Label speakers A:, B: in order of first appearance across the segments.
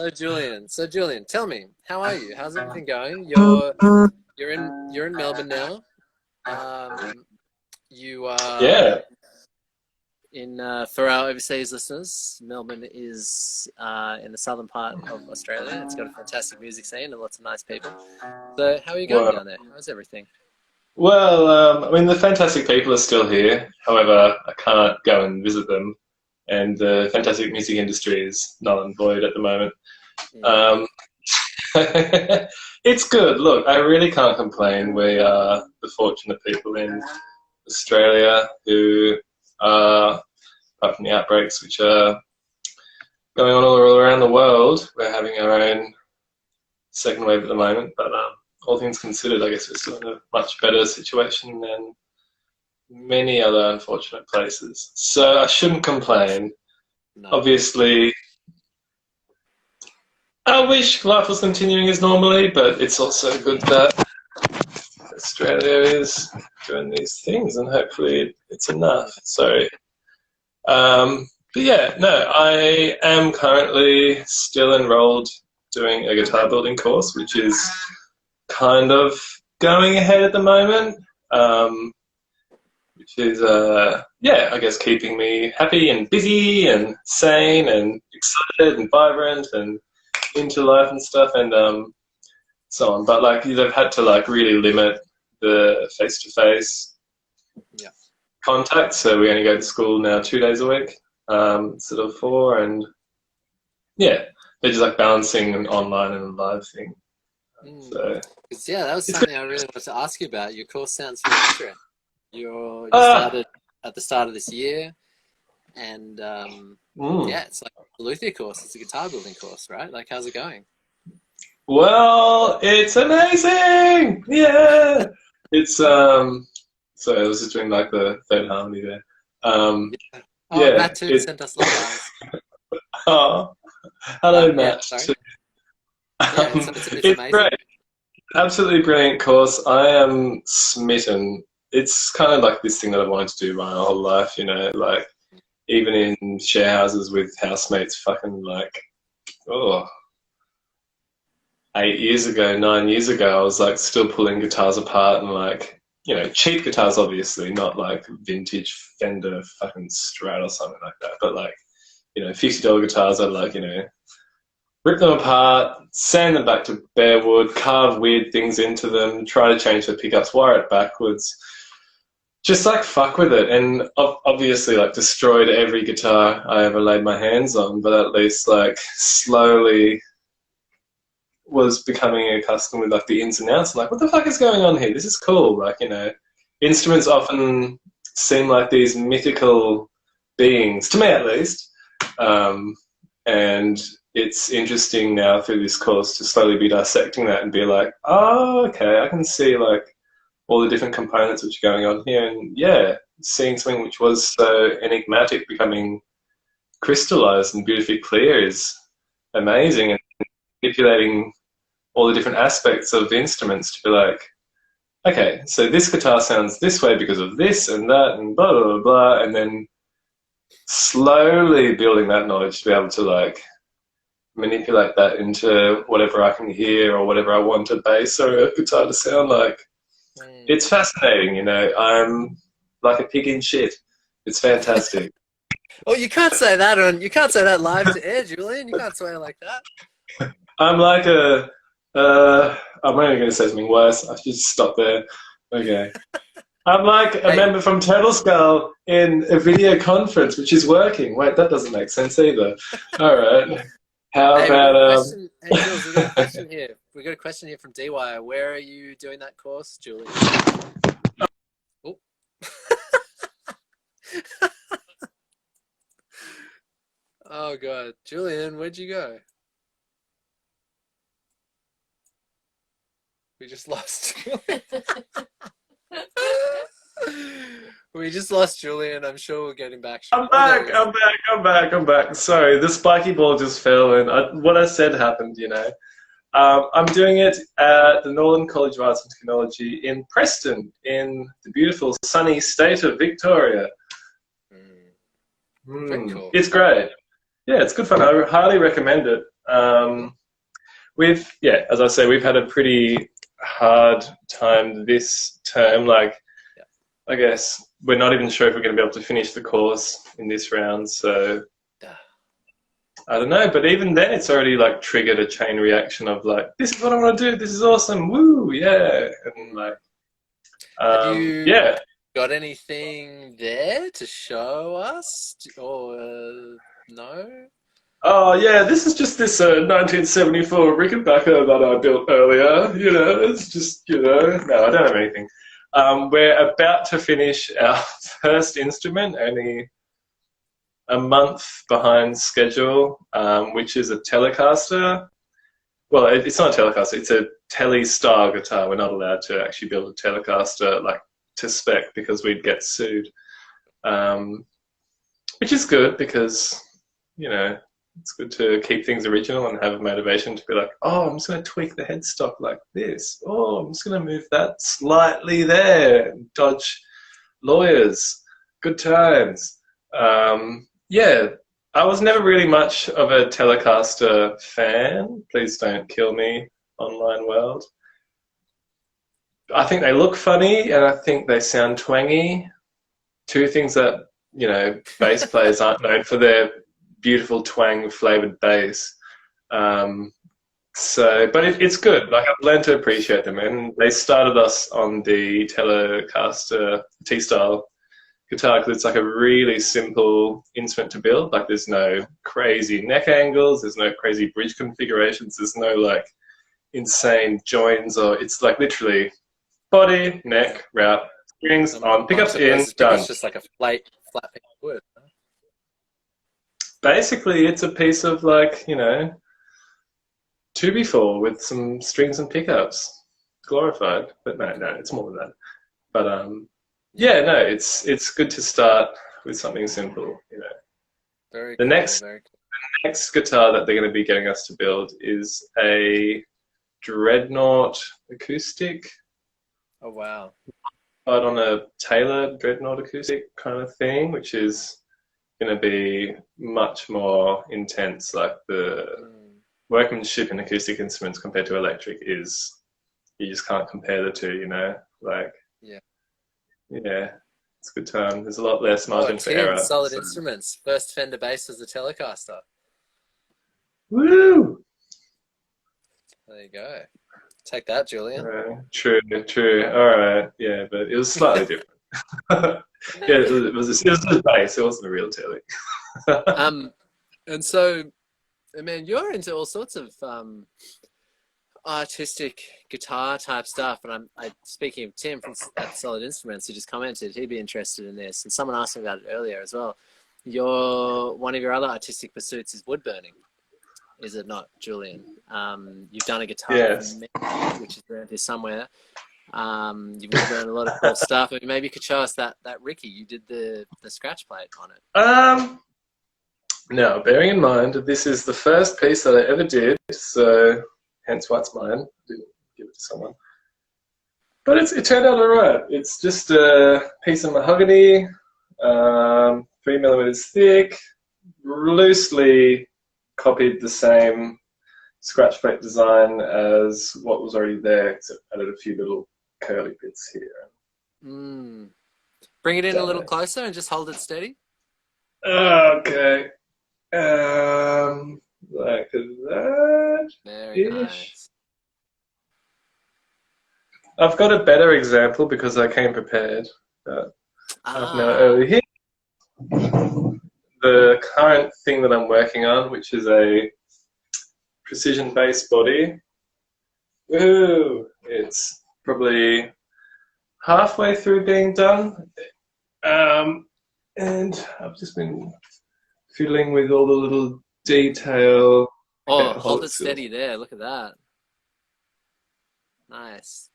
A: So Julian, tell me, how are you? How's everything going? You're in Melbourne now. You are
B: Yeah.
A: for our overseas listeners, Melbourne is in the southern part of Australia. It's got a fantastic music scene and lots of nice people. So how are you going
B: Well,
A: down there? How's everything?
B: I mean, the fantastic people are still here. However, I can't go and visit them, and the fantastic music industry is null and void at the moment.
A: Mm.
B: Um, it's good. Look, I really can't complain. We are the fortunate people in Australia who are, apart from the outbreaks which are going on all around the world, we're having our own second wave at the moment. But all things considered, I guess we're still in a much better situation than many other unfortunate places. So I shouldn't complain.
A: No.
B: Obviously, I wish life was continuing as normally, but it's also good that Australia is doing these things, and hopefully it's enough. So, but yeah, no, I am currently still enrolled doing a guitar building course, which is kind of going ahead at the moment, which is, yeah, I guess keeping me happy and busy and sane and excited and vibrant and into life and stuff and so on. But like they've had to like really limit the face-to-face
A: Yeah.
B: contact, so we only go to school now 2 days a week instead of 4, and yeah, they're just like balancing an online and a live thing.
A: Mm.
B: So
A: 'Cause, yeah, that was
B: it's good.
A: something I really wanted to ask you about. Your course sounds really interesting. You
B: Ah,
A: started at the start of this year, and
B: mm.
A: yeah, it's like a luthier course. It's a guitar building course, right? Like, how's it going?
B: Well, it's amazing. Yeah, it's So I was just doing like the third harmony there. Um,
A: Yeah. Oh,
B: yeah,
A: Matt Toon
B: it's
A: sent us love.
B: oh, hello,
A: Yeah,
B: Matt.
A: sorry. Yeah, it's
B: It's
A: amazing.
B: great. Absolutely brilliant course. I am smitten. It's kind of like this thing that I've wanted to do my whole life, you know, like even in share houses with housemates fucking like, oh, 8 years ago, 9 years ago, I was like still pulling guitars apart and like, you know, cheap guitars obviously, not like vintage Fender fucking Strat or something like that, but like, you know, $50 guitars I'd like, you know, rip them apart, sand them back to bare wood, carve weird things into them, try to change the pickups, wire it backwards, just like fuck with it. And obviously like destroyed every guitar I ever laid my hands on, but at least like slowly was becoming accustomed with like the ins and outs. Like, what the fuck is going on here? This is cool. Like, you know, instruments often seem like these mythical beings, to me at least. And it's interesting now through this course to slowly be dissecting that and be like, oh, okay, I can see like all the different components which are going on here. And yeah, seeing something which was so enigmatic becoming crystallized and beautifully clear is amazing. And manipulating all the different aspects of instruments to be like, okay, so this guitar sounds this way because of this and that and blah, blah, blah, blah, and then slowly building that knowledge to be able to like manipulate that into whatever I can hear or whatever I want a bass or a guitar to sound like.
A: Mm.
B: It's fascinating, you know. I'm like a pig in shit. It's fantastic.
A: Oh, you can't say that live to air, Julian. You can't swear like that.
B: I'm like a, I'm only going to say something worse. I should stop there. Okay. I'm like a
A: Hey,
B: member from Turtle Skull in a video conference, which is working. Wait, that doesn't make sense either. All right. How
A: hey, we got
B: about
A: a question. Hey, Jules, we got a question here. We got a question here from DY. Where are you doing that course, Julian? Oh, oh God, Julian, where'd you go? We just lost Julian. We just lost Julian. I'm sure we'll get him back.
B: I'm
A: Oh, there he
B: back.
A: is.
B: I'm back. I'm back. I'm back. Sorry, the spiky ball just fell, and what I said happened. You know, I'm doing it at the Northern College of Arts and Technology in Preston, in the beautiful sunny state of Victoria.
A: Very
B: Mm,
A: cool.
B: it's great. Yeah, it's good fun. I highly recommend it. As I say, we've had a pretty hard time this term. Like,
A: Yeah.
B: I guess we're not even sure if we're going to be able to finish the course in this round. So I don't know. But even then, it's already like triggered a chain reaction of like, this is what I want to do. This is awesome. Woo, yeah. And like,
A: Have you
B: yeah.
A: got anything there to show us, or no?
B: Oh yeah, this is just this 1974 Rickenbacker that I built earlier. You know, it's just no, I don't have anything. We're about to finish our first instrument, only a month behind schedule, which is a Telecaster. Well, it's not a Telecaster; it's a Tele-style guitar. We're not allowed to actually build a Telecaster like to spec because we'd get sued, which is good because it's good to keep things original and have a motivation to be like, oh, I'm just going to tweak the headstock like this. Oh, I'm just going to move that slightly there. Dodge lawyers. Good times. Yeah, I was never really much of a Telecaster fan. Please don't kill me, online world. I think they look funny and I think they sound twangy. Two things that, bass players aren't known for their beautiful twang flavored bass. But it's good. Like, I've learned to appreciate them, and they started us on the Telecaster T-style guitar because it's like a really simple instrument to build. Like, there's no crazy neck angles, there's no crazy bridge configurations, there's no like insane joins, or it's like literally body, neck, route, strings on, pickups in, done.
A: It's just like a flat piece of wood.
B: Basically, it's a piece of like, 2x4 with some strings and pickups, glorified. But no, it's more than that. But it's good to start with something simple.
A: Very
B: The
A: cool,
B: next
A: very cool.
B: next guitar that they're going to be getting us to build is a Dreadnought acoustic.
A: Oh wow!
B: But on a Taylor Dreadnought acoustic kind of thing, which is going to be much more intense. Like, the workmanship in acoustic instruments compared to electric is, you just can't compare the two. Like, yeah, it's a good time. There's a lot less margin for error.
A: Solid Instruments. First Fender bass was the Telecaster.
B: Woo!
A: There you go. Take that, Julian.
B: True. All right, yeah, but it was slightly different. Yeah, it was a bass. It wasn't a real telly.
A: And so, man, you're into all sorts of artistic guitar type stuff. And I speaking of Tim from at Solid Instruments, who just commented he'd be interested in this. And someone asked me about it earlier as well. One of your other artistic pursuits is wood burning, is it not, Julian? You've done a guitar,
B: yes,
A: which is around here somewhere. You've done a lot of cool stuff. Maybe you could show us that Ricky. You did the scratch plate on it.
B: Now, bearing in mind, this is the first piece that I ever did, so hence why it's mine. I didn't give it to someone. But it turned out all right. It's just a piece of mahogany, 3mm thick, loosely copied the same scratch plate design as what was already there, except added a few little curly bits here.
A: Bring it in a little closer and just hold it steady.
B: Okay. Like that.
A: Very nice.
B: I've got a better example because I came prepared. Half an hour early here. The current thing that I'm working on, which is a precision bass body. Woohoo! It's probably halfway through being done. And I've just been fiddling with all the little detail.
A: Oh, hold it steady there. Look at that. Nice.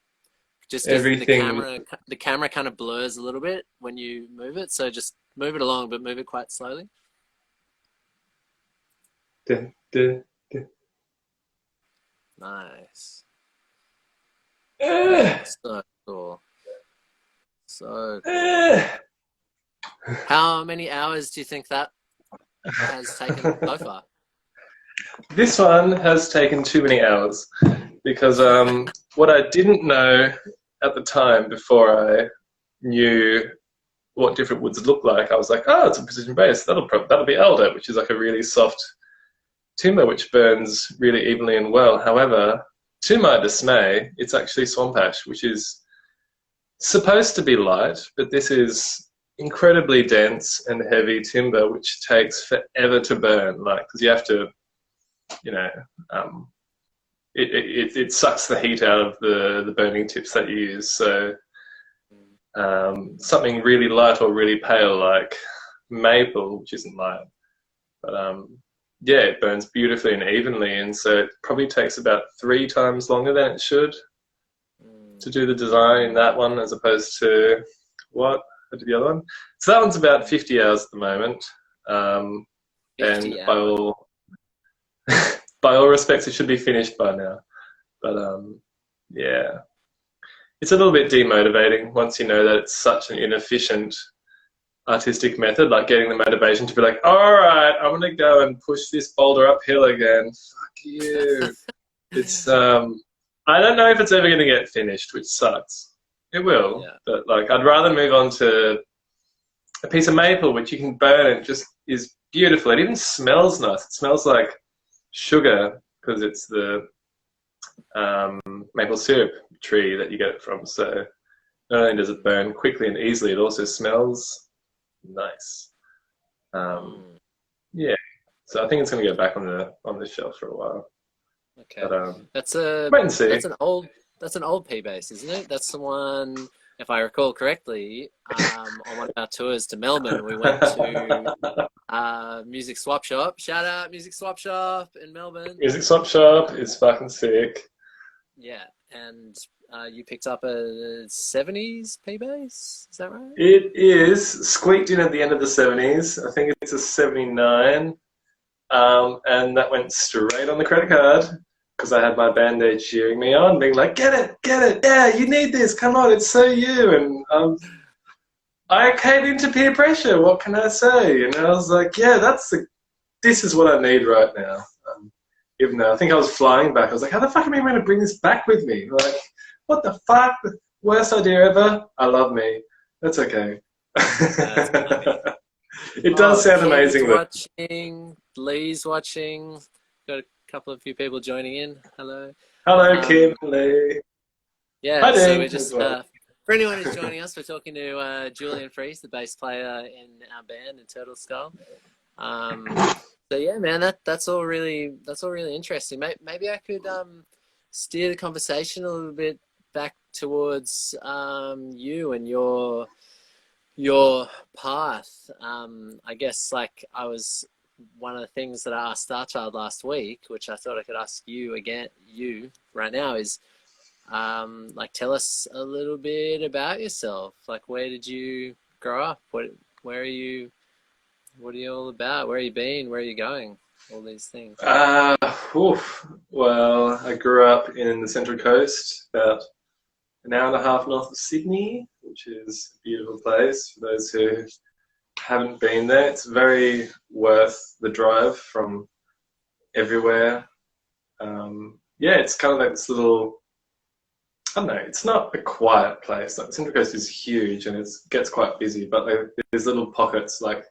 A: Just
B: everything.
A: The camera kind of blurs a little bit when you move it, so just move it along, but move it quite slowly. Nice. So cool. So cool. How many hours do you think that has taken so far?
B: This one has taken too many hours because what I didn't know at the time before I knew what different woods look like, I was like, oh, it's a precision base. That'll be elder, which is like a really soft timber which burns really evenly and well. However, to my dismay, it's actually swamp ash, which is supposed to be light, but this is incredibly dense and heavy timber, which takes forever to burn. Like, because you have to, you know, it sucks the heat out of the burning tips that you use. So something really light or really pale, like maple, which isn't light, but yeah, it burns beautifully and evenly, and so it probably takes about 3 times longer than it should to do the design in that one, as opposed to what I did the other one. So that one's about 50 hours at the moment, and
A: 50
B: by all by all respects, it should be finished by now. But yeah, it's a little bit demotivating once you know that it's such an inefficient artistic method, like getting the motivation to be like, all right, I'm going to go and push this boulder uphill again. Fuck you. It's, I don't know if it's ever going to get finished, which sucks. It will,
A: Yeah.
B: but like, I'd rather move on to a piece of maple, which you can burn and it just is beautiful. It even smells nice. It smells like sugar because it's the maple syrup tree that you get it from. So not only does it burn quickly and easily, it also smells nice. Yeah, so I think it's going to go back on the shelf for a while.
A: Okay.
B: But,
A: wait
B: and see.
A: That's an old P base, isn't it? That's the one, if I recall correctly, on one of our tours to Melbourne, we went to Music Swap Shop. Shout out Music Swap Shop in Melbourne.
B: Music Swap Shop is fucking sick.
A: Yeah, and you picked up a 70s P base, is that right?
B: It is squeaked in at the end of the 70s. I think it's a 79, and that went straight on the credit card because I had my band aid cheering me on, being like, get it, yeah, you need this, come on, it's so you. And I caved into peer pressure, what can I say? And I was like, yeah, this is what I need right now. Even though I think I was flying back, I was like, how the fuck am I going to bring this back with me? Like, what the fuck? Worst idea ever? I love me. That's okay. It does sound amazing.
A: Watching, Lee's watching. Got a couple of few people joining in. Hello.
B: Hello, Kim, Lee.
A: Yeah,
B: hi,
A: so
B: Dave,
A: we're just,
B: well.
A: for anyone who's joining us, we're talking to Julian Fries, the bass player in our band in Turtle Skull. So yeah, man, that's all really interesting. Maybe I could steer the conversation a little bit back towards you and your path. I guess like I was one of the things that I asked Starchild last week, which I thought I could ask you again, you right now, is like tell us a little bit about yourself. Like, where did you grow up? Where are you? What are you all about? Where are you been? Where are you going? All these things.
B: Well, I grew up in the Central Coast, about an hour and a half north of Sydney, which is a beautiful place for those who haven't been there. It's very worth the drive from everywhere. Yeah, it's kind of like this little, I don't know, it's not a quiet place. Like, the Central Coast is huge and it gets quite busy, but there's little pockets, like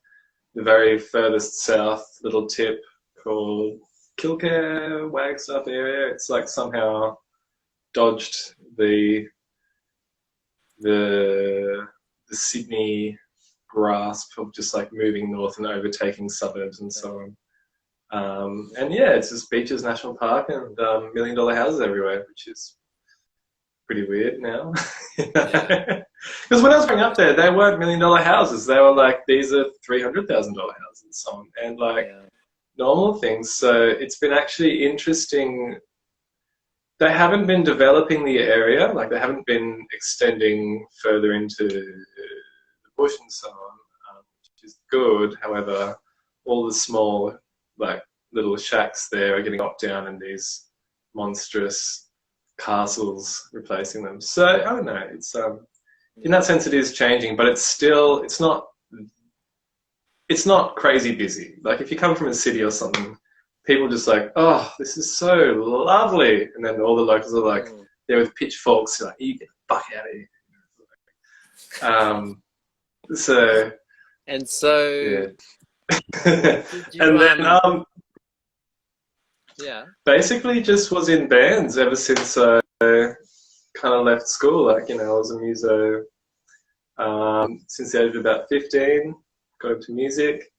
B: the very furthest south little tip called Kilcare, Wagstaff area. It's like somehow dodged the Sydney grasp of just like moving north and overtaking suburbs and so on. And yeah, it's just beaches, national park, and $1 million houses everywhere, which is pretty weird now. Because when I was growing up there, they weren't $1 million houses. They were like, these are $300,000 houses and so on, and like normal things. So it's been actually interesting. They haven't been developing the area, like they haven't been extending further into the bush and so on, which is good. However, all the small, like little shacks there are getting knocked down and these monstrous castles replacing them. So I don't know. It's in that sense it is changing, but it's not crazy busy. Like if you come from a city or something, people just like, oh, this is so lovely. And then all the locals are like, there with pitchforks, like, you get the fuck out of here. So,
A: And so,
B: yeah.
A: did you,
B: And then,
A: yeah,
B: basically just was in bands ever since I kind of left school. Like, I was a muso since the age of about 15, got into music,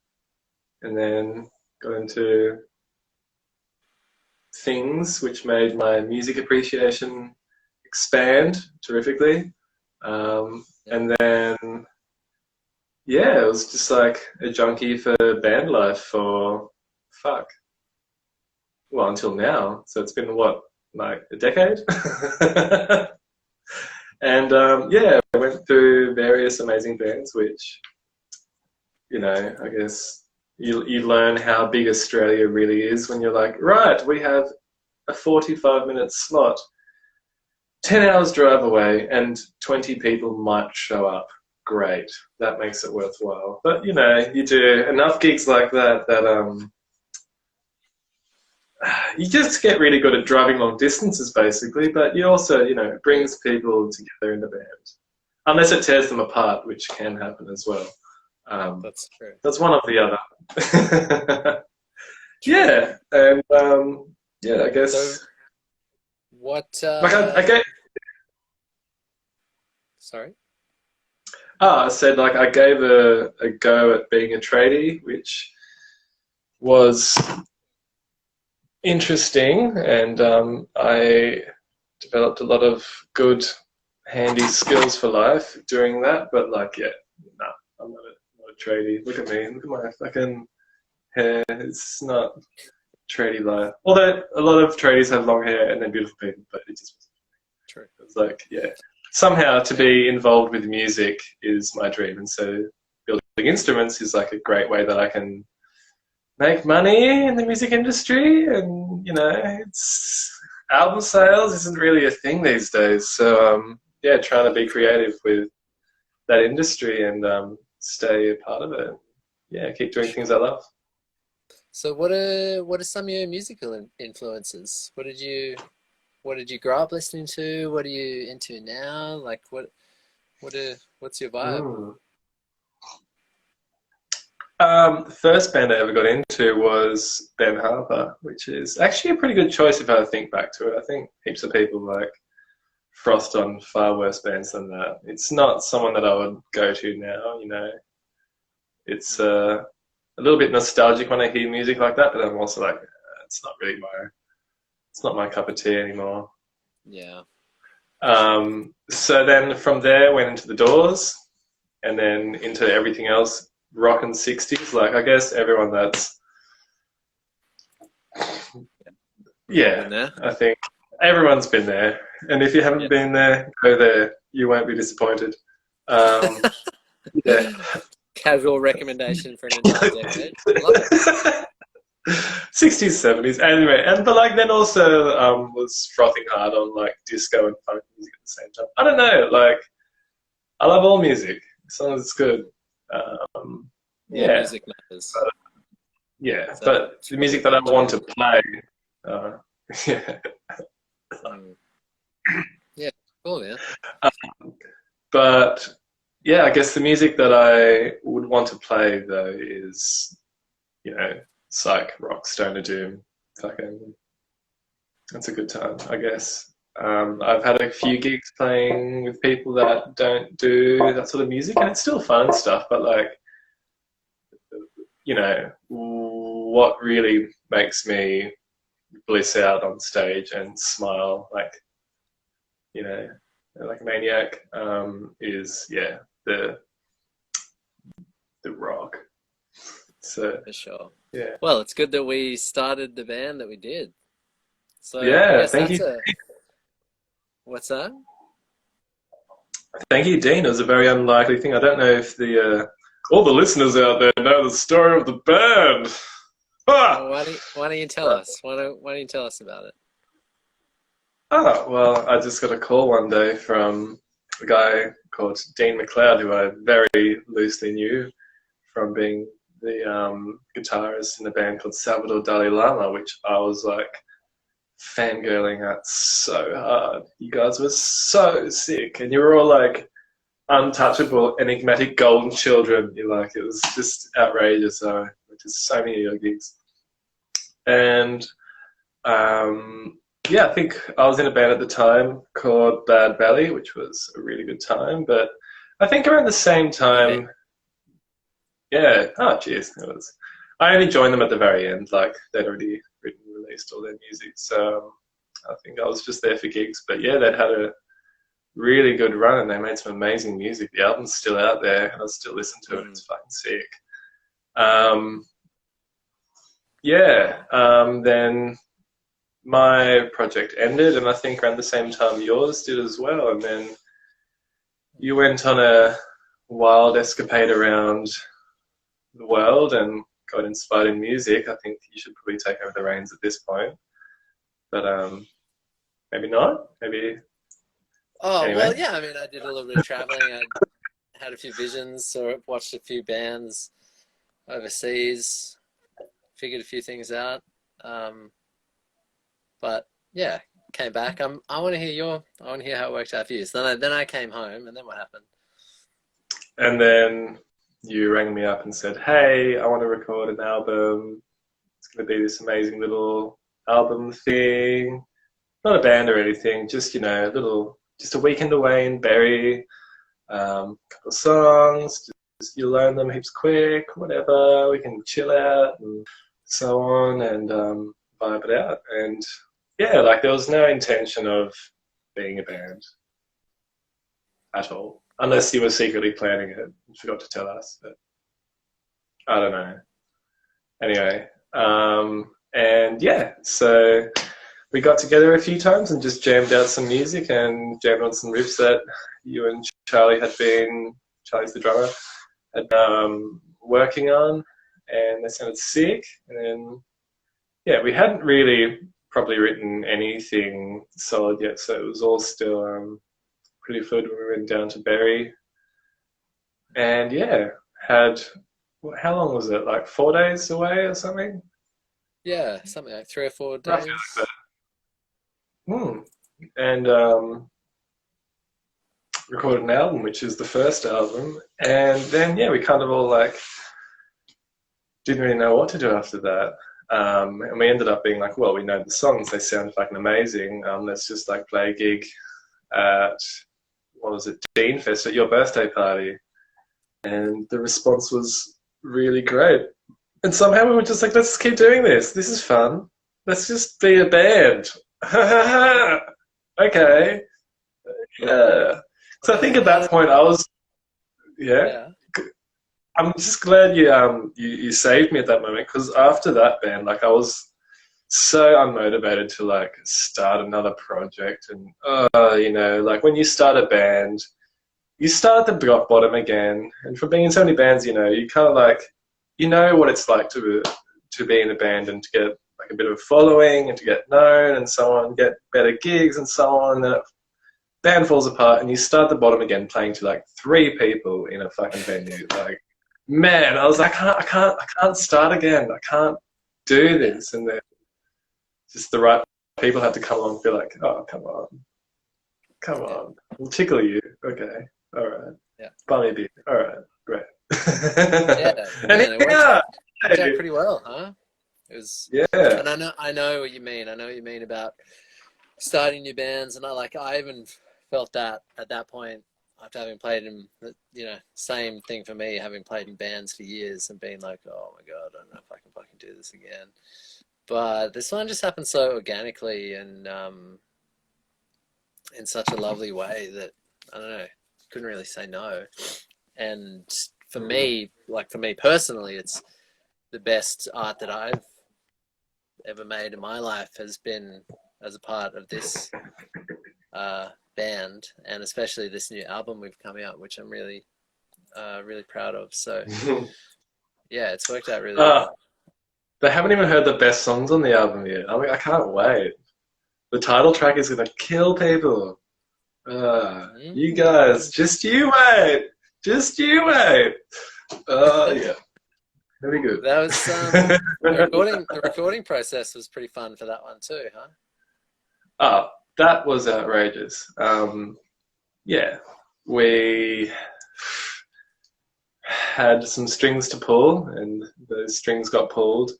B: and then got into things which made my music appreciation expand terrifically. And then, yeah, it was just like a junkie for band life for, well, until now. So it's been, what, like a decade? And, yeah, I went through various amazing bands, which, I guess you learn how big Australia really is when you're like, right, we have a 45-minute slot, 10 hours drive away, and 20 people might show up. Great. That makes it worthwhile. But, you do enough gigs like that you just get really good at driving long distances, basically, but you also, it brings people together in the band. Unless it tears them apart, which can happen as well.
A: that's true.
B: That's one of the other. Yeah, and yeah, I guess.
A: So, what?
B: I gave.
A: Sorry.
B: I said I gave a go at being a tradie, which was interesting, and I developed a lot of good, handy skills for life doing that. But I'm not a tradie. Look at me. Look at my fucking hair. It's not tradie life. Although a lot of tradies have long hair and they're beautiful people, but it just wasn't true. It's like, yeah, somehow to be involved with music is my dream, and so building instruments is like a great way that I can make money in the music industry. And it's album sales isn't really a thing these days, so yeah, trying to be creative with that industry and stay a part of it. Yeah, keep doing things I love.
A: So what are some of your musical influences? What did you grow up listening to? What are you into now? Like what's your vibe?
B: The first band I ever got into was Ben Harper, which is actually a pretty good choice if I think back to it. I think heaps of people frothed on far worse bands than that. It's not someone that I would go to now, It's a little bit nostalgic when I hear music like that, but I'm also like, it's not my cup of tea anymore.
A: Yeah.
B: So then from there went into the Doors, and then into everything else, rock and 60s. I guess everyone that's, yeah, I think everyone's been there. And if you haven't been there, go there. You won't be disappointed. Yeah.
A: Casual recommendation for an entire decade. Love it.
B: 60s, 70s. Anyway, but then also was frothing hard on disco and funk music at the same time. I don't know. I love all music as long as it's good. Yeah.
A: Music matters.
B: Yeah, but the music that I want to play. Yeah.
A: Yeah, cool, man.
B: But yeah, I guess the music that I would want to play though is, psych, rock, stoner doom. Fucking, that's a good time, I guess. I've had a few gigs playing with people that don't do that sort of music, and it's still fun stuff, but what really makes me bliss out on stage and smile like a maniac is the rock. So
A: for sure.
B: Yeah.
A: Well, it's good that we started the band that we did. So
B: yeah, thank you.
A: What's that?
B: Thank you, Dean. It was a very unlikely thing. I don't know if all the listeners out there know the story of the band.
A: Well, why don't you tell us? Why don't you tell us about it?
B: Oh, well, I just got a call one day from a guy called Dean McLeod, who I very loosely knew from being the guitarist in a band called Salvador Dalai Lama, which I was like fangirling at so hard. You guys were so sick, and you were all like untouchable, enigmatic golden children. You like, it was just outrageous. So I went to so many of your gigs, and yeah, I think I was in a band at the time called Bad Belly, which was a really good time. But I think around the same time, yeah. Oh, cheers. It was. I only joined them at the very end. Like, they'd already written and released all their music, so I think I was just there for gigs. But yeah, they'd had a really good run, and they made some amazing music. The album's still out there, and I still listen to it. It's fucking sick. Then my project ended, and I think around the same time yours did as well. And then you went on a wild escapade around the world and got inspired in music. I think you should probably take over the reins at this point, but maybe not. Maybe.
A: Oh,
B: anyway.
A: well, yeah. I mean, I did a little bit of traveling. I had a few visions, or watched a few bands overseas, figured a few things out. But yeah, came back. I want to hear how it worked out for you. So then I came home, and then what happened?
B: And then you rang me up and said, "Hey, I want to record an album. It's going to be this amazing little album thing. Not a band or anything. Just just a weekend away in Berry. Couple of songs. Just you learn them heaps quick. Whatever. We can chill out and so on and vibe it out." And yeah, like, there was no intention of being a band at all, unless you were secretly planning it and forgot to tell us. But I don't know. Anyway, and yeah, so we got together a few times and just jammed out some music and jammed on some riffs that you and Charlie's the drummer, had working on, and they sounded sick. And then, yeah, we hadn't really properly written anything solid yet, so it was all still pretty fluid when we went down to Berry. And yeah, how long was it? Like 4 days away or something?
A: Yeah, something like 3 or 4 days.
B: And recorded an album, which is the first album. And then, yeah, we kind of all like didn't really know what to do after that. And we ended up being like, well, we know the songs, they sound fucking amazing. Let's just like play a gig at, what was it, Dean Fest at your birthday party. And the response was really great. And somehow we were just like, let's keep doing this. This is fun. Let's just be a band. Okay. Yeah. So I think at that point I was, yeah. I'm just glad you saved me at that moment, because after that band, like, I was so unmotivated to like start another project. And like, when you start a band, you start at the rock bottom again. And from being in so many bands, you kind of like, what it's like to be in a band and to get like a bit of a following and to get known and so on, get better gigs and so on. And then band falls apart and you start at the bottom again, playing to like 3 people in a fucking venue. Like, man, I was like, I can't start again. I can't do this. And then just the right people had to come along and be like, oh, come on, we'll tickle you. Okay, all right. Yeah. Buy me a beer. All right, great.
A: Yeah, man, it worked out pretty well, huh? It was. Yeah. And I know what you mean. I know what you mean about starting new bands, and I even felt that at that point, after having played in, same thing for me, having played in bands for years and being like, oh my God, I don't know if I can fucking do this again. But this one just happened so organically and in such a lovely way that, I don't know, couldn't really say no. And for me personally, it's the best art that I've ever made in my life has been as a part of this band, and especially this new album we've come out, which I'm really proud of. So yeah, it's worked out really well.
B: They haven't even heard the best songs on the album yet. I can't wait. The title track is gonna kill people. You guys, just you wait. Yeah. Very good.
A: That was the recording process was pretty fun for that one too, huh?
B: Oh, that was outrageous. Yeah, we had some strings to pull, and those strings got pulled,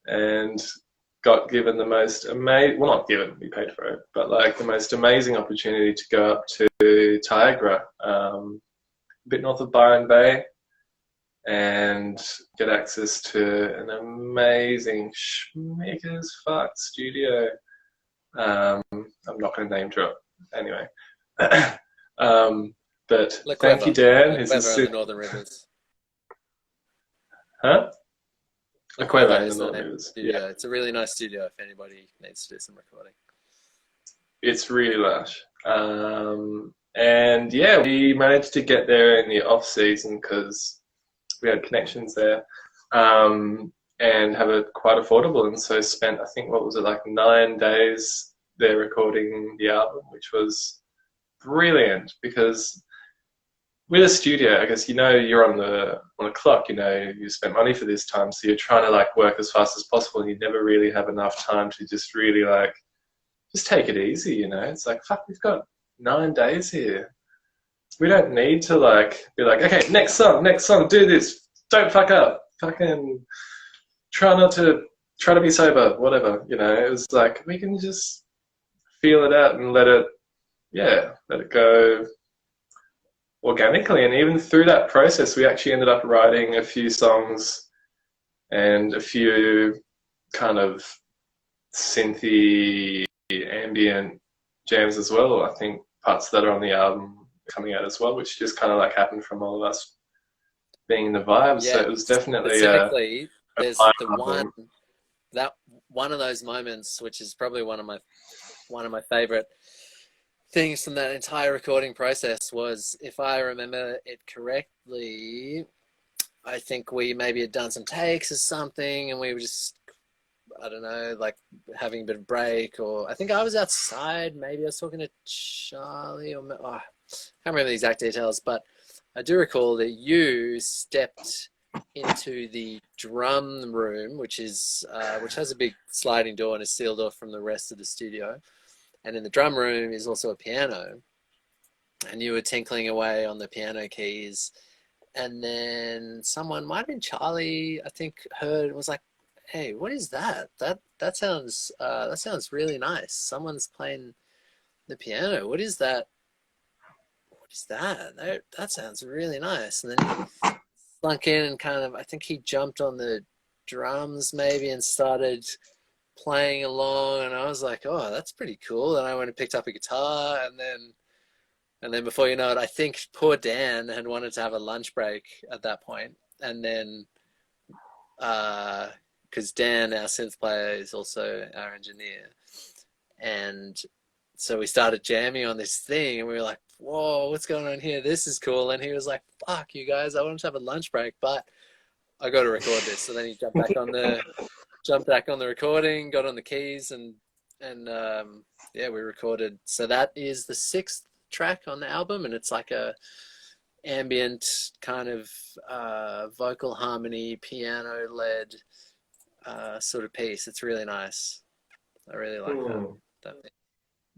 B: and got given the most amazing, well, not given, we paid for it, but like the most amazing opportunity to go up to Tiagra, a bit north of Byron Bay, and get access to an amazing schmickers fuck studio. I'm not going to name drop anyway. But
A: Le
B: thank you,
A: Cueva.
B: Dan.
A: Le Cueva in the Northern Rivers.
B: Huh?
A: Le
B: Le Cueva
A: Cueva
B: in the
A: is the
B: Northern
A: name of the
B: Rivers.
A: studio.
B: Yeah,
A: It's a really nice studio if anybody needs to do some recording.
B: it's really lush. And yeah, we managed to get there in the off season because we had connections there, and have it quite affordable. And so spent, I think, what was it, like 9 days there recording the album, which was brilliant because with a studio, I guess, you're on the clock, you spent money for this time, so you're trying to like work as fast as possible, and you never really have enough time to just really like just take it easy. It's like, fuck, we've got 9 days here. We don't need to like be like, okay, next song, do this, don't fuck up, fucking try to be sober, whatever. It was like we can just feel it out and let it go organically. And even through that process, we actually ended up writing a few songs and a few kind of synthy ambient jams as well. I think parts that are on the album coming out as well, which just kind of like happened from all of us being in the vibe.
A: Yeah,
B: so it was definitely
A: specifically, there's
B: fun
A: the
B: album.
A: one of those moments, which is probably one of my favorite things from that entire recording process, was, if I remember it correctly, I think we maybe had done some takes or something, and we were just, I don't know, like having a bit of break, or I think I was outside, maybe I was talking to Charlie, or I can't remember the exact details, but I do recall that you stepped into the drum room, which has a big sliding door and is sealed off from the rest of the studio. And in the drum room is also a piano, and you were tinkling away on the piano keys. And then someone, might have been Charlie, I think, heard and was like, "Hey, what is that? That sounds really nice. Someone's playing the piano. What is that? What is that? That sounds really nice." And then he slunk in and kind of, I think he jumped on the drums maybe and started playing along, and I was like, "Oh, that's pretty cool." And I went and picked up a guitar, and then before you know it, I think poor Dan had wanted to have a lunch break at that point, and then because Dan, our synth player, is also our engineer, and so we started jamming on this thing, and we were like, "Whoa, what's going on here? This is cool." And he was like, "Fuck you guys, I wanted to have a lunch break, but I got to record this." So then he jumped back on the recording, got on the keys, and yeah, we recorded. So that is the 6th track on the album, and it's like a ambient kind of vocal harmony, piano led sort of piece. It's really nice. I really like that.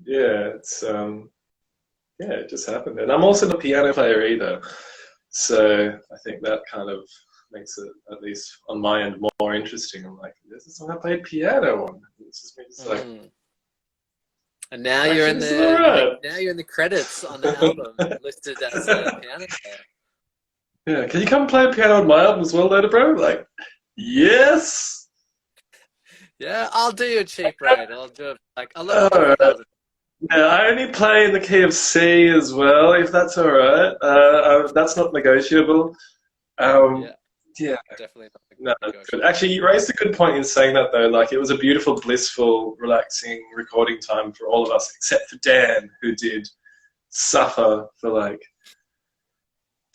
B: Yeah, it's it just happened. And I'm also not a piano player either, so I think that kind of makes it, at least on my end, more interesting. I'm like, this is what I played piano on. It's just me, just like,
A: and now
B: actually,
A: you're in
B: right.
A: you're in the credits on the album listed as a piano player.
B: Yeah, can you come play piano on my album as well later, bro? Like, yes.
A: Yeah, I'll do you a cheap rate. I'll do it like $11,000.
B: Yeah, I only play in the key of C as well, if that's all right. That's not negotiable. Yeah,
A: definitely
B: no,
A: not
B: good. Actually, you raised a good point in saying that, though. Like, it was a beautiful, blissful, relaxing recording time for all of us, except for Dan, who did suffer for like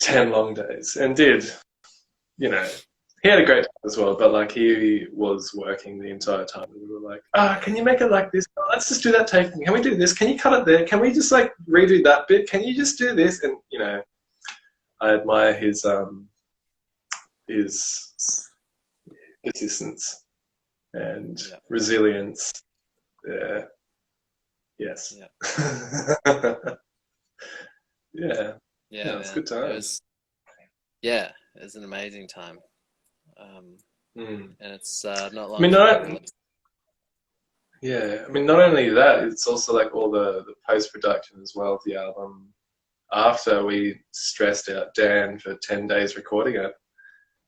B: 10 long days, and did, he had a great time as well, but like he was working the entire time. And we were like, can you make it like this? Oh, let's just do that take. Can we do this? Can you cut it there? Can we just like redo that bit? Can you just do this? And I admire his persistence and
A: Yeah.
B: resilience. Yeah. Yes.
A: Yeah.
B: Yeah.
A: Yeah,
B: Yeah, it's
A: man.
B: good times.
A: It was an amazing time.
B: Mm.
A: And it's not
B: I
A: long
B: mean,
A: for me to
B: not
A: release.
B: yeah. I mean, not only that, it's also like all the post production as well of the album. After we stressed out Dan for 10 days recording it,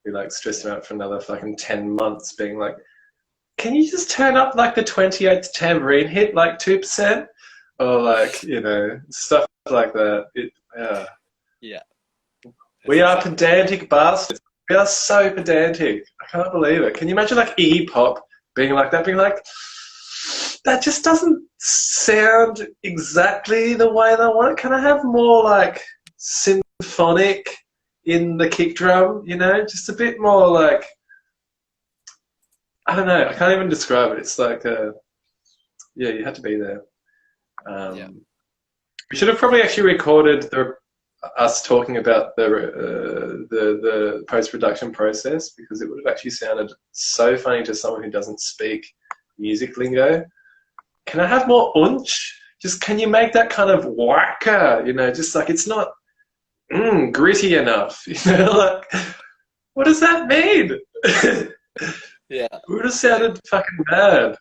B: we like stressed
A: Yeah.
B: him out for another fucking 10 months, being like, "Can you just turn up like the 28th tambourine hit like 2%?" Or like, you know, stuff like that.
A: Yeah. That's
B: We are
A: exactly right.
B: pedantic bastards. We are so pedantic. I can't believe it. Can you imagine like Iggy Pop being like that, being like, that just doesn't sound exactly the way they want it. Can I have more like symphonic in the kick drum, you know? Just a bit more like, I don't know, I can't even describe it. It's like, yeah, you had to be there.
A: Yeah.
B: We should have probably actually recorded us talking about the post production process, because it would have actually sounded so funny to someone who doesn't speak music lingo. Can I have more unch? Just can you make that kind of whacker? You know, just like it's not gritty enough. You know, like what does that mean?
A: Yeah.
B: It would have sounded fucking bad.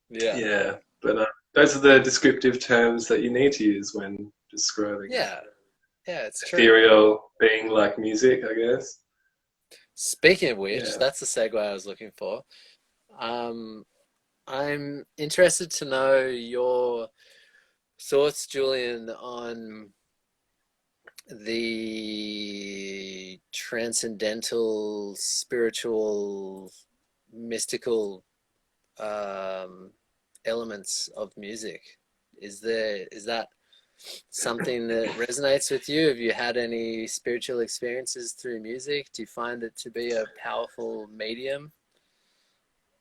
A: Yeah.
B: Yeah, but those are the descriptive terms that you need to use when describing
A: Yeah. Yeah, it's true.
B: ethereal being like music, I guess.
A: Speaking of which,
B: Yeah.
A: that's the segue I was looking for. Um, I'm interested to know your thoughts, Julian, on the transcendental, spiritual, mystical elements of music. Is that something that resonates with you? Have you had any spiritual experiences through music? Do you find it to be a powerful medium?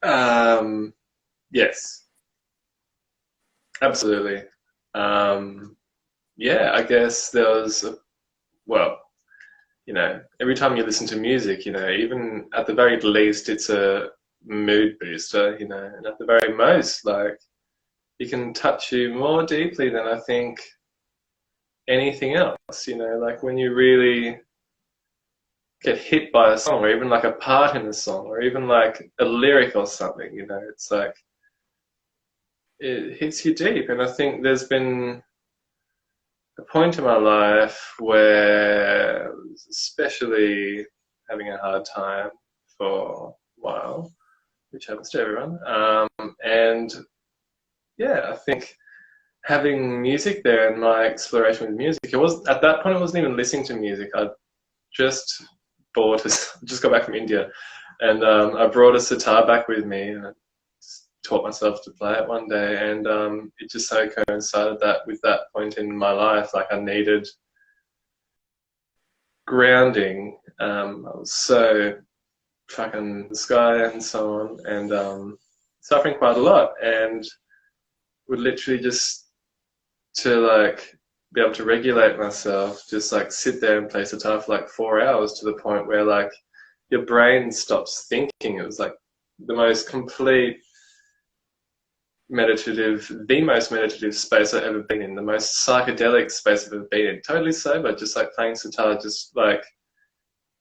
B: Um, yes, absolutely. Um, yeah, I guess there was, well, you know, every time you listen to music, you know, even at the very least, it's a mood booster, you know, and at the very most, like, it can touch you more deeply than I think anything else, you know, like when you really get hit by a song, or even like a part in a song, or even like a lyric or something, you know, it's like, it hits you deep. And I think there's been a point in my life where I was especially having a hard time for a while, which happens to everyone. And yeah, I think having music there and my exploration with music, it was at that point I wasn't even listening to music. I just just got back from India, and I brought a sitar back with me, and I taught myself to play it one day, and it just so coincided that with that point in my life, like I needed grounding. I was so fucking the sky and so on, and suffering quite a lot, and would literally just to like be able to regulate myself, just like sit there and play sitar for like 4 hours to the point where like your brain stops thinking. It was like the most complete the most meditative space I've ever been in, the most psychedelic space I've ever been in. Totally sober, just like playing sitar, just like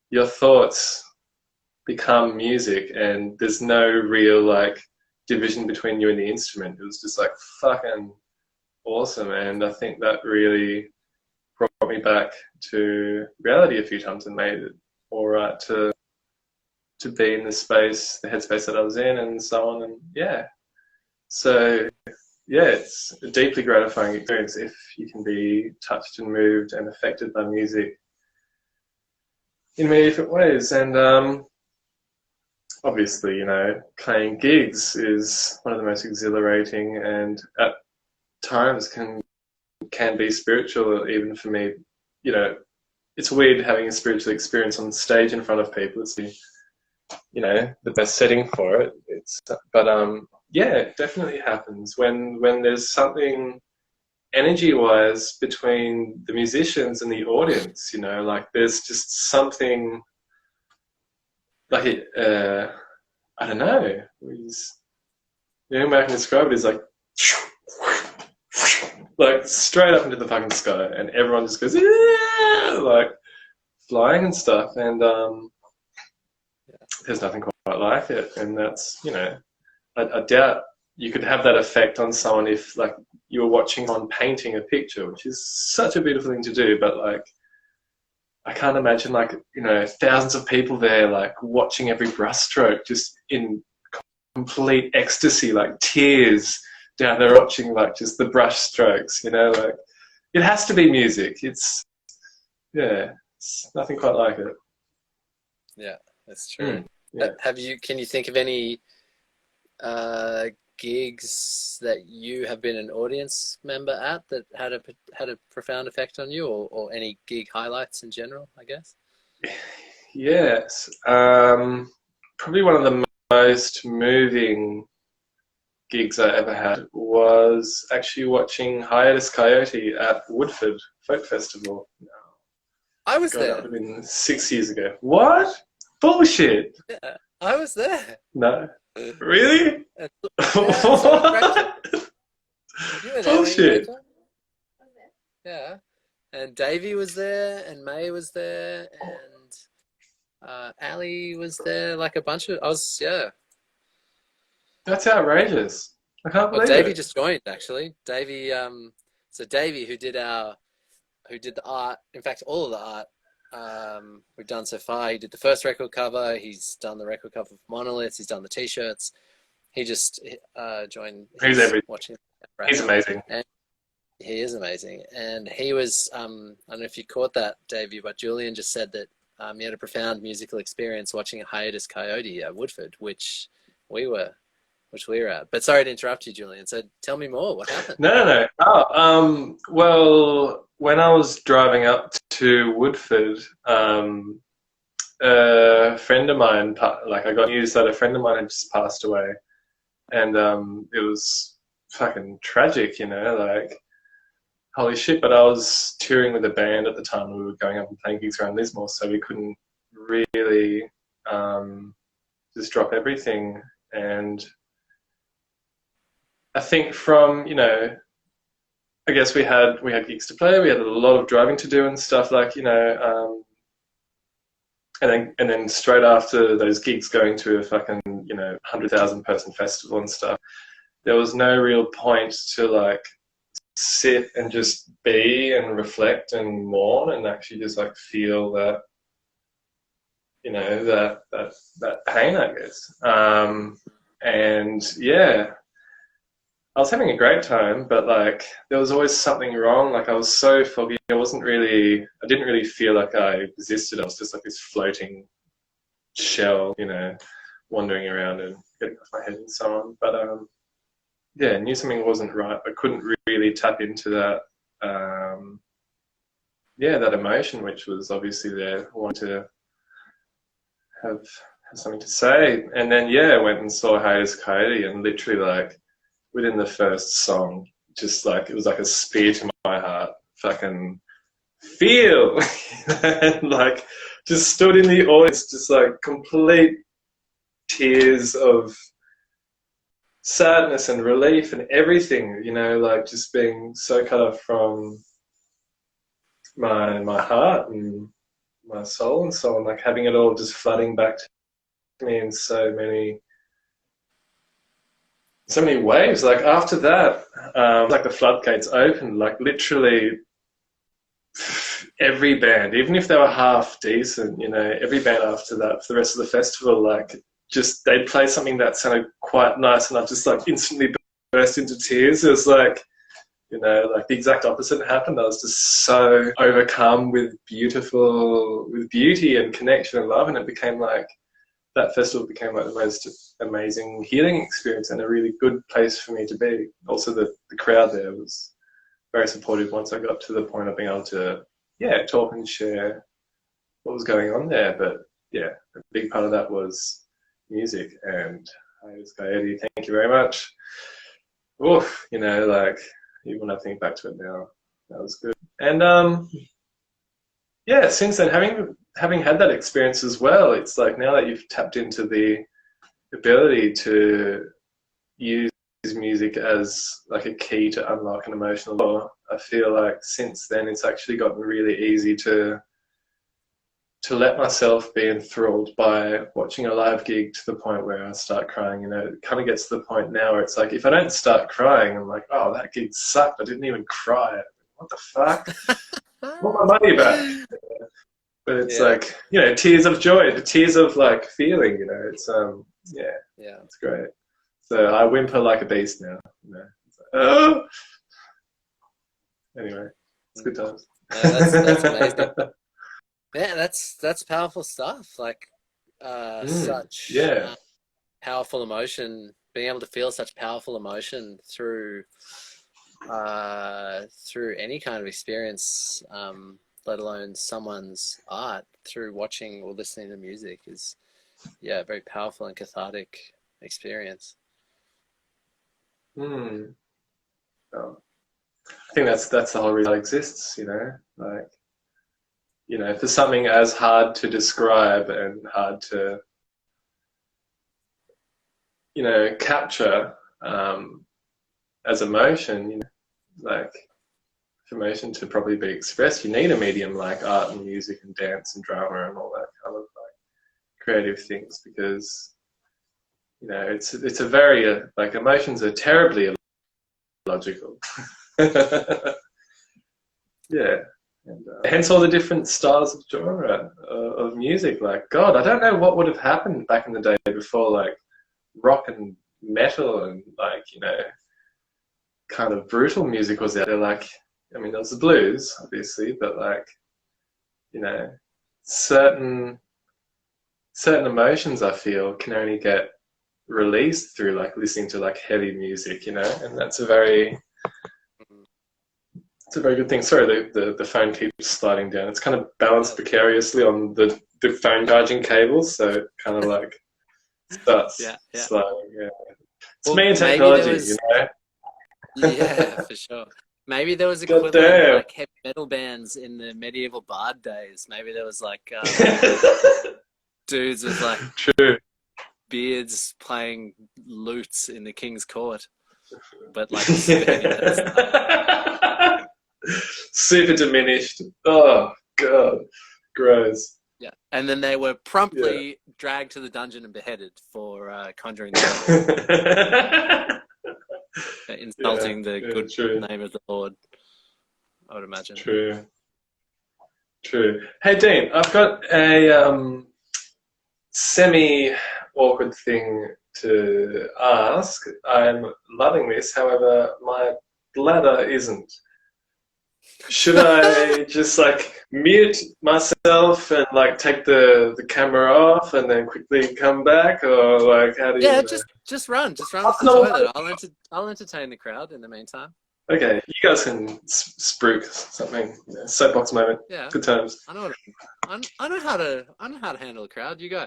B: your thoughts become music and there's no real like division between you and the instrument. It was just like fucking awesome, and I think that really brought me back to reality a few times and made it all right to be in the space, the headspace that I was in, and so on. And yeah, so yeah, it's a deeply gratifying experience if you can be touched and moved and affected by music in many different ways. And obviously, you know, playing gigs is one of the most exhilarating and at times can be spiritual, even for me. You know, it's weird having a spiritual experience on stage in front of people. It's the, you know, the best setting for it. But yeah, it definitely happens when there's something energy wise between the musicians and the audience. You know, like there's just something like it. I don't know. The only way I can describe it is like straight up into the fucking sky, and everyone just goes, yeah! Like flying and stuff, and there's nothing quite like it. And that's, you know, I doubt you could have that effect on someone if like you were watching on painting a picture, which is such a beautiful thing to do, but like I can't imagine like, you know, thousands of people there like watching every brushstroke just in complete ecstasy, like tears down there watching like just the brush strokes, you know, like it has to be music. It's nothing quite like it.
A: Yeah, that's true.
B: Yeah.
A: Can you think of any gigs that you have been an audience member at that had a profound effect on you, or any gig highlights in general, I guess?
B: Yes. Probably one of the most moving gigs I ever had was actually watching Hiatus Coyote at Woodford Folk Festival.
A: I was
B: God,
A: there.
B: that would have been 6 years ago. What? Bullshit.
A: Yeah, I was there.
B: No. Really?
A: What? You were there,
B: Bullshit.
A: yeah. And Davey was there, and May was there, and Ali was there. Like a bunch of yeah.
B: That's outrageous. I can't believe
A: Davey
B: it.
A: just joined actually. Davey, so Davey who did the art. In fact, all of the art we've done so far. He did the first record cover. He's done the record cover of Monoliths. He's done the T-shirts. He just joined.
B: He's everything.
A: Watching.
B: He's amazing.
A: And he is amazing. And he was. I don't know if you caught that, Davey, but Julian just said that he had a profound musical experience watching a Hiatus Coyote at Woodford, which we were at. But sorry to interrupt you, Julian. So tell me more. What happened?
B: No. Oh, well, when I was driving up to Woodford, a friend of mine, like I got news that a friend of mine had just passed away, and it was fucking tragic, you know, like holy shit. But I was touring with a band at the time. We were going up and playing gigs around Lismore, so we couldn't really just drop everything. And I think from, you know, I guess we had gigs to play, we had a lot of driving to do and stuff, like, you know, and then straight after those gigs going to a fucking, you know, 100,000 person festival and stuff, there was no real point to like sit and just be and reflect and mourn and actually just like feel that, you know, that pain, I guess. And yeah, I was having a great time, but like there was always something wrong. Like I was so foggy. I didn't really feel like I existed. I was just like this floating shell, you know, wandering around and getting off my head and so on. But yeah, I knew something wasn't right. I couldn't really tap into that, that emotion, which was obviously there. I wanted to have something to say. And then, yeah, I went and saw Hiatus Coyote, and literally like within the first song, just like, it was like a spear to my heart, fucking feel. And like just stood in the audience, just like complete tears of sadness and relief and everything, you know, like just being so cut off from my heart and my soul and so on, like having it all just flooding back to me in so many waves. Like after that, like the floodgates opened, like literally every band, even if they were half decent, you know, every band after that for the rest of the festival, like just they'd play something that sounded quite nice, and I just like instantly burst into tears. It was like, you know, like the exact opposite happened. I was just so overcome with beauty and connection and love, and it became like, that festival became like the most amazing healing experience and a really good place for me to be. Also, the crowd there was very supportive once I got to the point of being able to, talk and share what was going on there. But yeah, a big part of that was music. And Hiatus Coyote, thank you very much. Oof, you know, like even when I think back to it now, that was good. And since then, having had that experience as well, it's like now that you've tapped into the ability to use music as like a key to unlock an emotional door, I feel like since then it's actually gotten really easy to let myself be enthralled by watching a live gig to the point where I start crying. You know, it kind of gets to the point now where it's like, if I don't start crying, I'm like, oh, that gig sucked. I didn't even cry. What the fuck? I want my money back. But it's like, you know, tears of joy, the tears of like feeling, you know, it's, it's great. So I whimper like a beast now, you know. It's like, oh! Anyway, it's good times.
A: That's amazing. Yeah, that's powerful stuff. Like, such powerful emotion, being able to feel such powerful emotion through any kind of experience, let alone someone's art, through watching or listening to music is, a very powerful and cathartic experience.
B: Oh. I think that's the whole reason it exists, you know, like, you know, for something as hard to describe and hard to, you know, capture as emotion, you know, like, for emotion to probably be expressed, you need a medium like art and music and dance and drama and all that kind of like creative things, because, you know, it's a very like, emotions are terribly illogical. Yeah. And hence all the different styles of genre of music. Like, God, I don't know what would have happened back in the day before, like, rock and metal and, like, you know, kind of brutal music was out there. Like, I mean, there was the blues, obviously, but, like, you know, certain emotions, I feel, can only get released through, like, listening to, like, heavy music, you know, and that's a very good thing. Sorry, the phone keeps sliding down. It's kind of balanced precariously on the phone charging cables, so it kind of like starts sliding. Yeah. It's me and technology, you know?
A: Yeah, for sure. Maybe there was equivalent like heavy metal bands in the medieval bard days. Maybe there was like dudes with like beards playing lutes in the king's court, but like
B: super diminished. Oh God, gross.
A: Yeah, and then they were promptly dragged to the dungeon and beheaded for conjuring the insulting the good name of the Lord, I would imagine.
B: True. Hey Dean, I've got a semi-awkward thing to ask. I'm loving this, however, my bladder isn't. Should I just like mute myself and like take the camera off and then quickly come back, or like how do you?
A: Yeah, just run to the toilet. I'll entertain the crowd in the meantime.
B: Okay, you guys can spruik something. Soapbox moment.
A: Yeah,
B: good times.
A: I know how to handle a crowd. You go.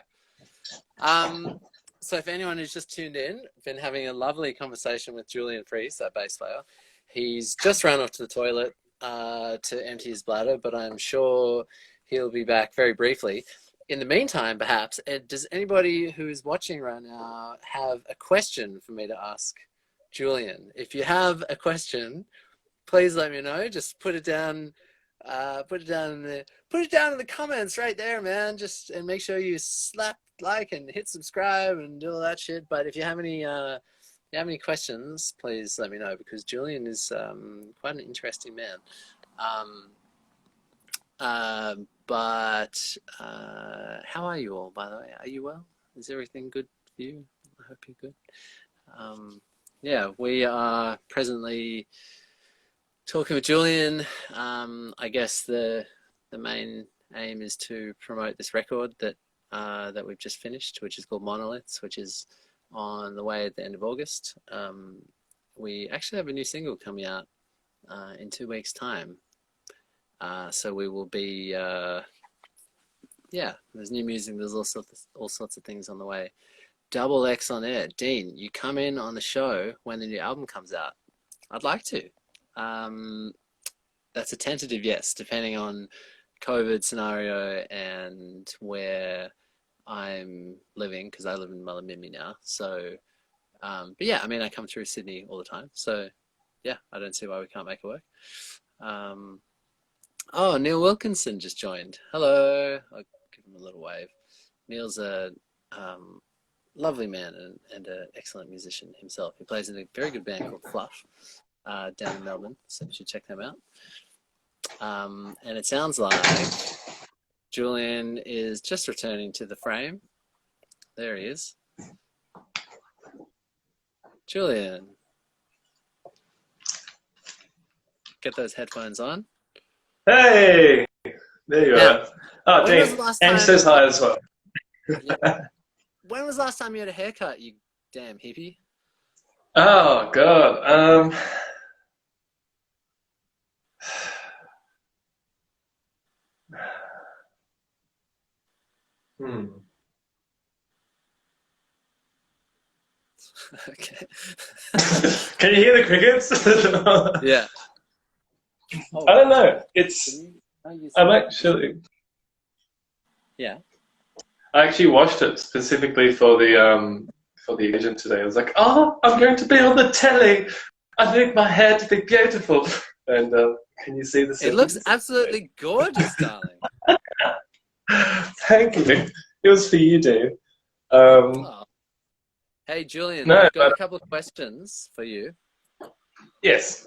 A: So if anyone who's just tuned in, I've been having a lovely conversation with Julian Priest, our bass player. He's just run off to the toilet to empty his bladder, but I'm sure he'll be back very briefly. In the meantime, perhaps, does anybody who is watching right now have a question for me to ask Julian? If you have a question, please let me know. Just put it down. Put it down in the comments right there, man. And make sure you slap like and hit subscribe and do all that shit. But if you have any questions, please let me know, because Julian is quite an interesting man. But how are you all, by the way? Are you well? Is everything good for you? I hope you're good. We are presently talking with Julian. I guess the main aim is to promote this record that we've just finished, which is called Monoliths, which is on the way at the end of August. We actually have a new single coming out in 2 weeks' time. So we will be, there's new music, there's all sorts of things on the way. Double X on air. Dean, you come in on the show when the new album comes out. I'd like to. That's a tentative yes, depending on COVID scenario and where I'm living, because I live in Mullumbimby now. So, but yeah, I mean, I come through Sydney all the time. So, yeah, I don't see why we can't make it work. Oh, Neil Wilkinson just joined. Hello. I'll give him a little wave. Neil's a lovely man and an excellent musician himself. He plays in a very good band called Fluff down in Melbourne, so you should check them out. And it sounds like Julian is just returning to the frame. There he is. Julian. Get those headphones on.
B: Hey! There you are. Oh,
A: when was
B: damn.
A: the last
B: And
A: time-
B: says hi as well.
A: Yeah. When was the last time you had a haircut, you damn hippie?
B: Oh, God.
A: Okay.
B: Can you hear the crickets?
A: Yeah.
B: I don't know. I'm actually...
A: Yeah.
B: I actually watched it specifically for the agent today. I was like, oh, I'm going to be on the telly. I think my hair to be beautiful. And can you see the
A: It looks absolutely gorgeous, darling.
B: Thank you. It was for you, Dave.
A: Oh. Hey, Julian,
B: No,
A: I've got a couple of questions for you.
B: Yes.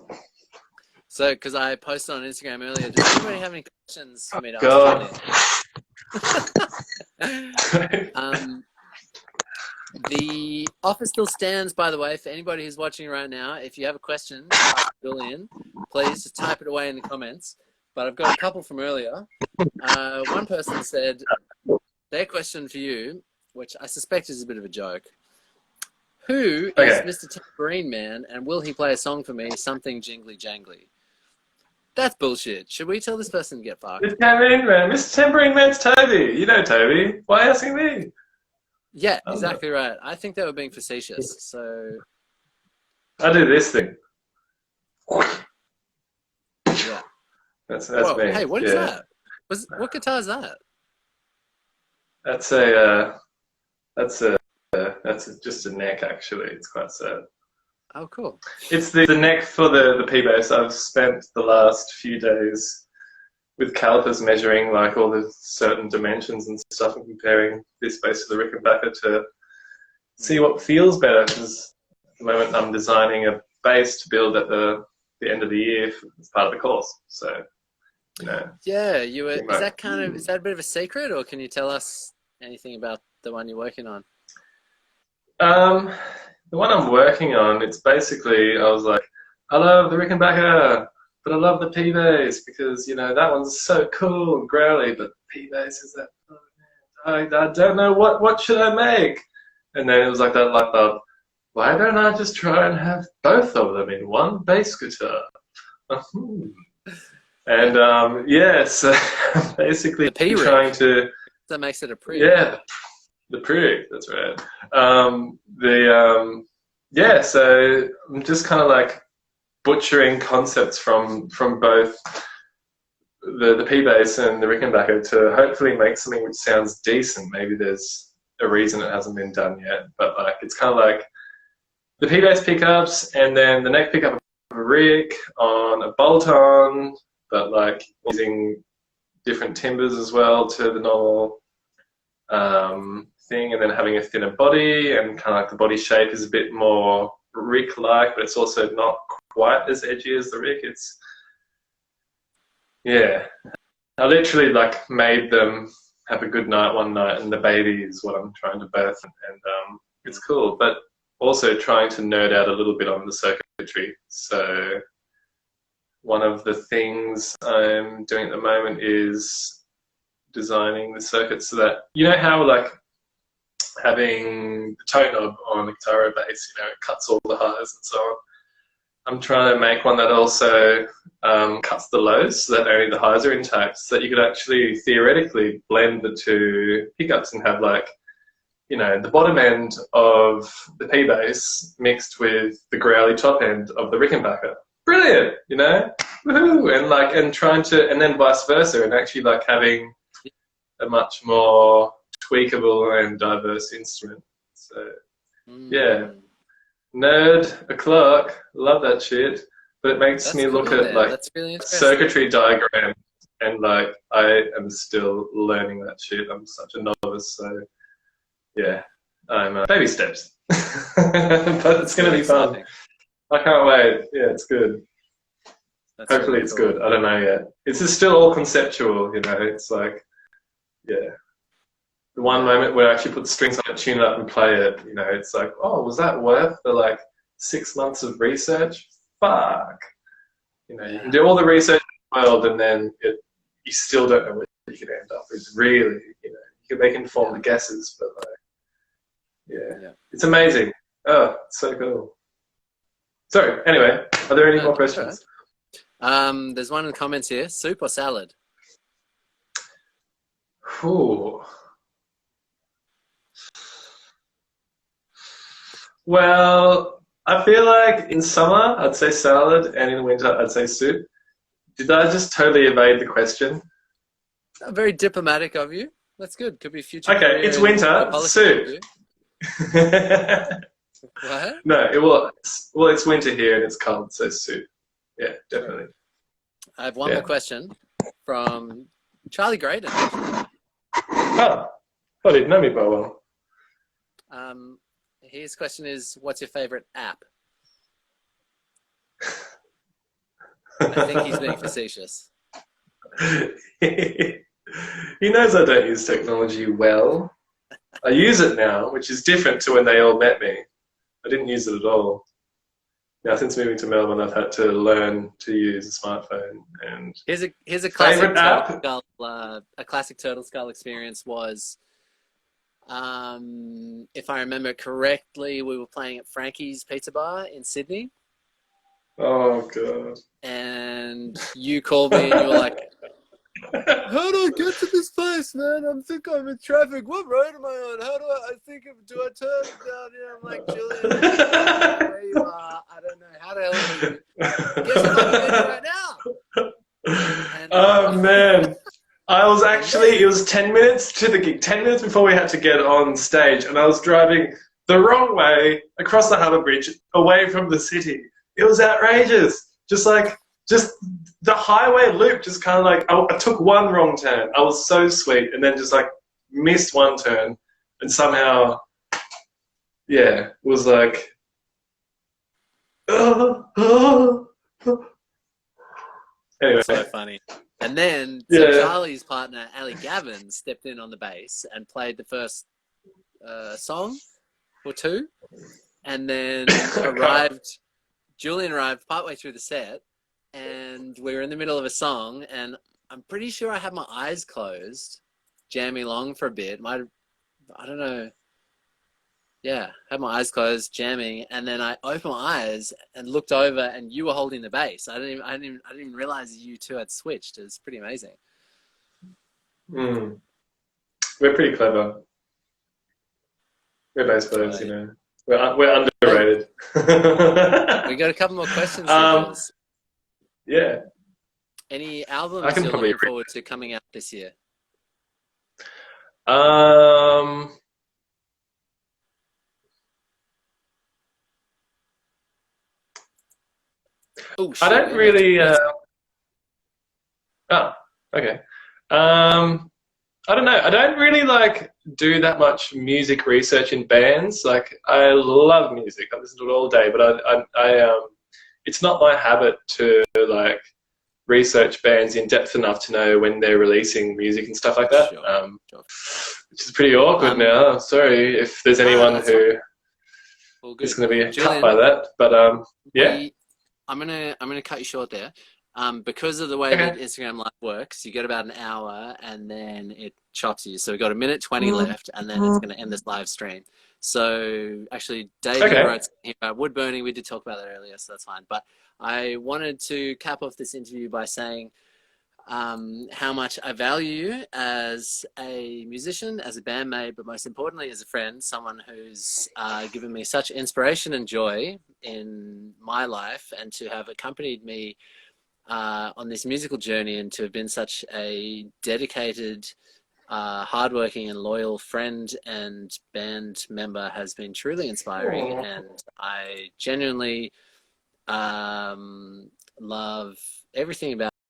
A: So, because I posted on Instagram earlier, does anybody have any questions for me to
B: God.
A: ask Julian? The offer still stands, by the way, for anybody who's watching right now. If you have a question to ask Julian, please just type it away in the comments. But I've got a couple from earlier. One person said their question for you, which I suspect is a bit of a joke. Who is Mr. Tambourine Man, and will he play a song for me, something jingly jangly? That's bullshit. Should we tell this person to get fucked?
B: Mr. Tambourine Man. Mr. Tambourine Man's Toby. You know Toby. Why are you asking me?
A: Yeah, exactly right. I think they were being facetious. So
B: I do this thing.
A: Yeah.
B: That's
A: Whoa,
B: me.
A: hey, what is that? What guitar is that?
B: That's just a neck, actually. It's quite sad.
A: Oh, cool.
B: It's the neck for the P bass. I've spent the last few days with calipers measuring like all the certain dimensions and stuff and comparing this bass to the Rickenbacker to see what feels better, because at the moment I'm designing a bass to build at the end of the year as part of the course. So, you know.
A: Yeah, is that a bit of a secret, or can you tell us anything about the one you're working on?
B: The one I'm working on, it's basically, I was like, I love the Rickenbacker, but I love the P bass because, you know, that one's so cool and growly, but P bass is that, oh man, I don't know what should I make? And then it was like that light bulb, why don't I just try and have both of them in one bass guitar? And yeah, so basically trying to...
A: That makes it a pre.
B: Yeah, the pre, that's right. Yeah, so I'm just kind of like butchering concepts from both the P bass and the Rickenbacker to hopefully make something which sounds decent. Maybe there's a reason it hasn't been done yet, but like it's kind of like the P bass pickups and then the neck pickup of a Rick on a bolt-on, but like using different timbers as well to the normal thing, and then having a thinner body, and kind of like the body shape is a bit more Rick-like, but it's also not quite as edgy as the Rick. It's, yeah. I literally like made them have a good night one night, and the baby is what I'm trying to birth, and it's cool, but also trying to nerd out a little bit on the circuitry. So one of the things I'm doing at the moment is designing the circuit so that, you know how like having the tone knob on a guitar or bass, you know, it cuts all the highs and so on. I'm trying to make one that also cuts the lows so that only the highs are intact, so that you could actually theoretically blend the two pickups and have like, you know, the bottom end of the P bass mixed with the growly top end of the Rickenbacker. Brilliant, you know, woohoo! And like, and trying to, and then vice versa, and actually like having a much more tweakable and diverse instrument. So yeah,
A: Mm.
B: nerd o'clock. Love that shit. But it makes
A: That's
B: me look
A: cool,
B: at
A: man.
B: like
A: That's really interesting.
B: circuitry diagram, and like I am still learning that shit. I'm such a novice. So yeah, I'm baby steps, but it's
A: That's
B: gonna
A: really
B: be fun.
A: exciting.
B: I can't wait. Yeah, it's good.
A: That's
B: Hopefully
A: really
B: it's
A: cool.
B: good. I don't know yet. It's just still all conceptual, you know. It's like, yeah. The one
A: Yeah.
B: moment where I actually put strings on it, tune it up, and play it, you know, it's like, oh, was that worth the like 6 months of research? Fuck. You know, you can
A: Yeah.
B: do all the research in the world, and then you still don't know where you can end up. It's really, you know, you can make informed guesses, but like, yeah,
A: Yeah.
B: it's amazing. Oh, it's so cool. So, anyway, are there any more
A: All right.
B: questions?
A: There's one in the comments here. Soup or salad?
B: Ooh. Well, I feel like in summer I'd say salad, and in winter I'd say soup. Did I just totally evade the question?
A: Very diplomatic of you. That's good. Could be future
B: Okay,
A: career
B: it's
A: in the
B: winter,
A: politics
B: soup.
A: for you. What?
B: No, it's winter here and it's cold, so soup. Yeah, definitely.
A: I have one
B: Yeah.
A: more question from Charlie Graydon.
B: Oh, I didn't know me by well.
A: His question is, what's your favorite app? I think he's being facetious.
B: He knows I don't use technology well. I use it now, which is different to when they all met me. I didn't use it at all. Now, since moving to Melbourne, I've had to learn to use a smartphone. And
A: Here's a classic
B: favorite app?
A: classic Turtle Skull experience was, if I remember correctly, we were playing at Frankie's Pizza Bar in Sydney,
B: Oh god.
A: and you called me and you were like, "How do I get to this place, man? I think I'm in traffic. What road am I on? Do I turn down here?" I'm like, "Julian, I don't know where you are. I don't know. How the hell are you? Guess you're not in right now." And,
B: Oh man. I was actually, it was 10 minutes to the gig, 10 minutes before we had to get on stage, and I was driving the wrong way across the Harper Bridge away from the city. It was outrageous. Just the highway loop, just kind of like, I took one wrong turn. I was so sweet, and then just like missed one turn, and somehow, yeah, was like, anyway.
A: so funny. And then Charlie's partner, Ali Gavin, stepped in on the bass and played the first song or two, and then Julian arrived partway through the set, and we were in the middle of a song, and I'm pretty sure I had my eyes closed, jamming along for a bit. I don't know. Yeah, had my eyes closed, jamming, and then I opened my eyes and looked over, and you were holding the bass. I didn't even realize you two had switched. It was pretty amazing.
B: Mm. We're pretty clever. We're bass players, you know. We're underrated.
A: We got a couple more questions.
B: Yeah.
A: Any albums you're looking forward to coming out this year? Oh, shit,
B: I don't really. Oh, okay. I don't know. I don't really like do that much music research in bands. Like, I love music. I listen to it all day, but it's not my habit to like research bands in depth enough to know when they're releasing music and stuff like that.
A: Sure.
B: Which is pretty awkward now. Sorry if there's anyone who is going to be cut by that. But yeah.
A: I'm gonna cut you short there. Because of the way that Instagram Live works, you get about an hour and then it chops you. So we've got 1:20 left, and then it's going to end this live stream. So actually, David wrote something here about wood burning. We did talk about that earlier, so that's fine. But I wanted to cap off this interview by saying how much I value you as a musician, as a bandmate, but most importantly as a friend, someone who's given me such inspiration and joy in my life, and to have accompanied me on this musical journey, and to have been such a dedicated hardworking and loyal friend and band member has been truly inspiring,
B: Aw.
A: and I genuinely love everything about